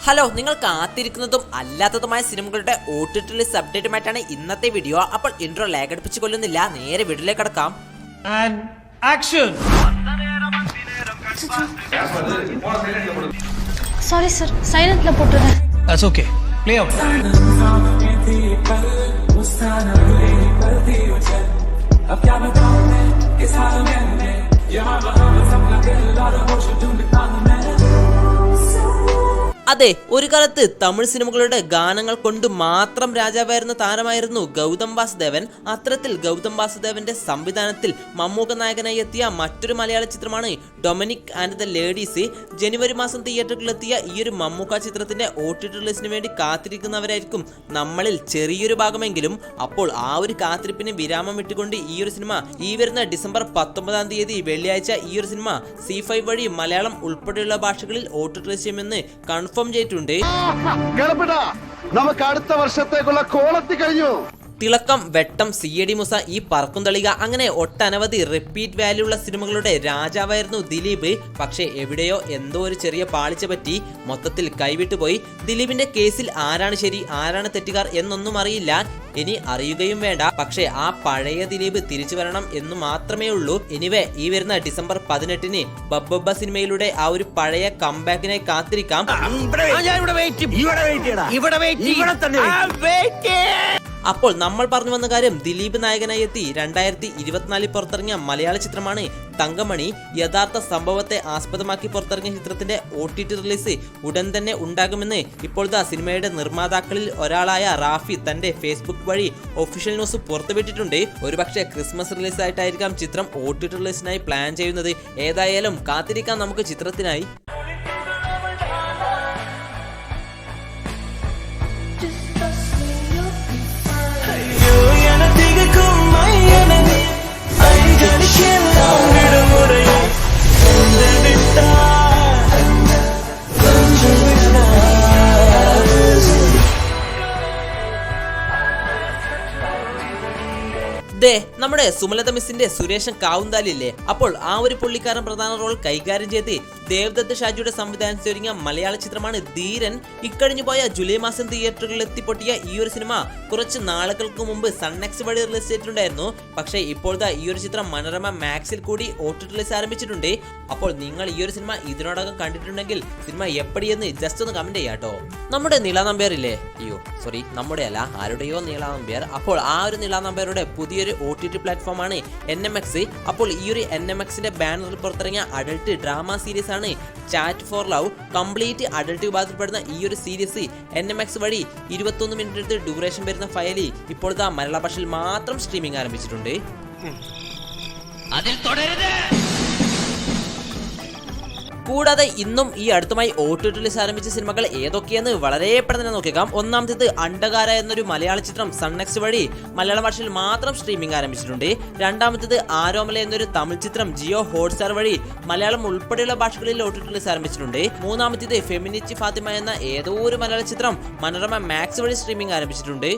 Hello, നിങ്ങൾ കാത്തിരിക്കുന്നതും അല്ലാത്തതുമായ സിനിമകളുടെ OTT ലിസ്റ്റ് അപ്ഡേറ്റുമായിട്ടാണ് ഇന്നത്തെ വീഡിയോ. അപ്പോൾ ഇൻട്രോ ലാഗ് അടുപ്പിച്ച് കൊല്ലുന്നില്ല, നേരെ വീഡിയോയിലേക്ക് കടക്കാം. Sorry sir, silent la pottren. That's okay. Play out. अब क्या बताऊं मैं किस हाल में मैं यहाँ वहाँ सबका दिल और होश ढूंढता हूँ मैं. അതെ, ഒരു കാലത്ത് തമിഴ് സിനിമകളുടെ ഗാനങ്ങൾ കൊണ്ട് മാത്രം രാജാവായിരുന്ന താരമായിരുന്നു ഗൗതം വാസുദേവൻ. അത്തരത്തിൽ ഗൗതം വാസുദേവന്റെ സംവിധാനത്തിൽ മമ്മൂക്ക നായകനായി എത്തിയ മറ്റൊരു മലയാള ചിത്രമാണ് ഡൊമിനിക് ആൻഡ് ദ ലേഡീസ്. ജനുവരി മാസം തിയേറ്ററുകളിലെത്തിയ ഈ ഒരു മമ്മൂക്ക ചിത്രത്തിന്റെ OTT റിലീസിന് വേണ്ടി കാത്തിരിക്കുന്നവരായിരിക്കും നമ്മളിൽ ചെറിയൊരു ഭാഗമെങ്കിലും. അപ്പോൾ ആ ഒരു കാത്തിരിപ്പിന് വിരാമം വിട്ടുകൊണ്ട് ഈ ഒരു സിനിമ ഈ വരുന്ന ഡിസംബർ 19-ാം തീയതി വെള്ളിയാഴ്ച ഈ ഒരു സിനിമ C5 വഴി മലയാളം ഉൾപ്പെടെയുള്ള ഭാഷകളിൽ OTT റിലീസ് ചെയ്യുമെന്ന് കൺഫേം ചെയ്തിട്ടുണ്ട്. നമുക്ക് അടുത്ത വർഷത്തേക്കുള്ള കോളത്തി കഴിഞ്ഞു. തിളക്കം, വെട്ടം, CID മൂസ, ഈ പറക്കും തളിക, അങ്ങനെ ഒട്ടനവധി റിപ്പീറ്റ് വാല്യൂ ഉള്ള സിനിമകളുടെ രാജാവായിരുന്നു ദിലീപ്. പക്ഷേ എവിടെയോ എന്തോ ഒരു ചെറിയ പാളിച്ച പറ്റി മൊത്തത്തിൽ കൈവിട്ടുപോയി. ദിലീപിന്റെ കേസിൽ ആരാണ് ശരി ആരാണ് തെറ്റുകാർ എന്നൊന്നും അറിയില്ല, ഇനി അറിയുകയും വേണ്ട. പക്ഷേ ആ പഴയ ദിലീപ് തിരിച്ചു വരണം എന്ന് മാത്രമേ ഉള്ളൂ. എനിവേ, ഈ വരുന്ന ഡിസംബർ 18-ന് ബബ്ബ സിനിമയിലൂടെ ആ ഒരു പഴയ കംബാക്കിനായി കാത്തിരിക്കാം. അപ്പോൾ നമ്മൾ പറഞ്ഞു വന്ന കാര്യം, ദിലീപ് നായകനായി എത്തി 2024 പുറത്തിറങ്ങിയ മലയാള ചിത്രമാണ് തങ്കമണി. യഥാർത്ഥ സംഭവത്തെ ആസ്പദമാക്കി പുറത്തിറങ്ങിയ ചിത്രത്തിന്റെ OTT റിലീസ് ഉടൻ തന്നെ ഉണ്ടാകുമെന്ന് ഇപ്പോഴത്തെ സിനിമയുടെ നിർമ്മാതാക്കളിൽ ഒരാളായ റാഫി തന്റെ ഫേസ്ബുക്ക് വഴി ഒഫീഷ്യൽ ന്യൂസ് പുറത്തുവിട്ടിട്ടുണ്ട്. ഒരുപക്ഷെ ക്രിസ്മസ് റിലീസായിട്ടായിരിക്കാം ചിത്രം OTT റിലീസിനായി പ്ലാൻ ചെയ്യുന്നത്. ഏതായാലും കാത്തിരിക്കാം നമുക്ക് ചിത്രത്തിനായി. നമ്മുടെ സുമലത മിസ്സിന്റെ സുരേഷൻ കാവുന്താലില്ലേ, അപ്പോൾ ആ ഒരു പുള്ളിക്കാരൻ പ്രധാന റോൾ കൈകാര്യം ചെയ്ത് ദേവദത്ത് ഷാജിയുടെ സംവിധാനത്തിൽ ഒരുങ്ങിയ മലയാള ചിത്രമാണ് ധീരൻ. ഇക്കഴിഞ്ഞു പോയ ജൂലൈ മാസം തിയേറ്ററുകളിൽ എത്തിപ്പൊട്ടിയ ഈ ഒരു സിനിമ കുറച്ച് നാളുകൾക്ക് മുമ്പ് സൺനെക്സ് വഴി റിലീസ് ചെയ്തിട്ടുണ്ടായിരുന്നു. പക്ഷേ ഇപ്പോഴത്തെ ഈ ഒരു ചിത്രം മനോരമ മാക്സിൽ കൂടി OTT റിലീസ് ആരംഭിച്ചിട്ടുണ്ട്. അപ്പോൾ നിങ്ങൾ ഈ ഒരു സിനിമ ഇതിനോടകം കണ്ടിട്ടുണ്ടെങ്കിൽ സിനിമ എപ്പടിയെന്ന് ജസ്റ്റ് ഒന്ന് കമന്റ് ചെയ്യാട്ടോ. നമ്മുടെ നീള നമ്പ്യാർ ഇല്ലേ, നമ്മുടെ അല്ല, ആരുടെയോ നീള നമ്പ്യാർ. അപ്പോൾ ആ ഒരു നീള നമ്പ്യാരുടെ പുതിയൊരു OTT പ്ലാറ്റ്ഫോമാണ് NMX. അപ്പോൾ ഈ ഒരു NMXന്റെ ബാനറിൽ പുറത്തിറങ്ങിയ അഡൽട്ട് ഡ്രാമ സീരീസ് ആണ് chat for love. Complete adult വിഭാഗത്തിൽപ്പെടുന്ന ഈ ഒരു സീരീസ് NMX വഴി 21 മിനിറ്റ് ഡ്യൂറേഷൻ വരുന്ന ഫയലിൽ ഇപ്പോഴത്തെ മലയാള ഭാഷയിൽ മാത്രം സ്ട്രീമിംഗ് ആരംഭിച്ചിട്ടുണ്ട്. കൂടാതെ ഇന്നും ഈ അടുത്തുമായി OTT റിലീസ് ആരംഭിച്ച സിനിമകൾ ഏതൊക്കെയെന്ന് വളരെ പെട്ടെന്ന് നോക്കിയേക്കാം. ഒന്നാമത്തേത് അണ്ടകാര എന്നൊരു മലയാള ചിത്രം സൺനെക്സ് വഴി മലയാള ഭാഷയിൽ മാത്രം സ്ട്രീമിംഗ് ആരംഭിച്ചിട്ടുണ്ട്. രണ്ടാമത്തേത് ആരോമല എന്നൊരു തമിഴ് ചിത്രം ജിയോ ഹോട്ട്സ്റ്റാർ വഴി മലയാളം ഉൾപ്പെടെയുള്ള ഭാഷകളിൽ OTT റിലീസ് ആരംഭിച്ചിട്ടുണ്ട്. മൂന്നാമത്തേത് ഫെമിനിച്ചി ഫാത്തിമ എന്ന ഏതോ ഒരു മലയാള ചിത്രം മനോരമ മാക്സ് വഴി സ്ട്രീമിംഗ് ആരംഭിച്ചിട്ടുണ്ട്.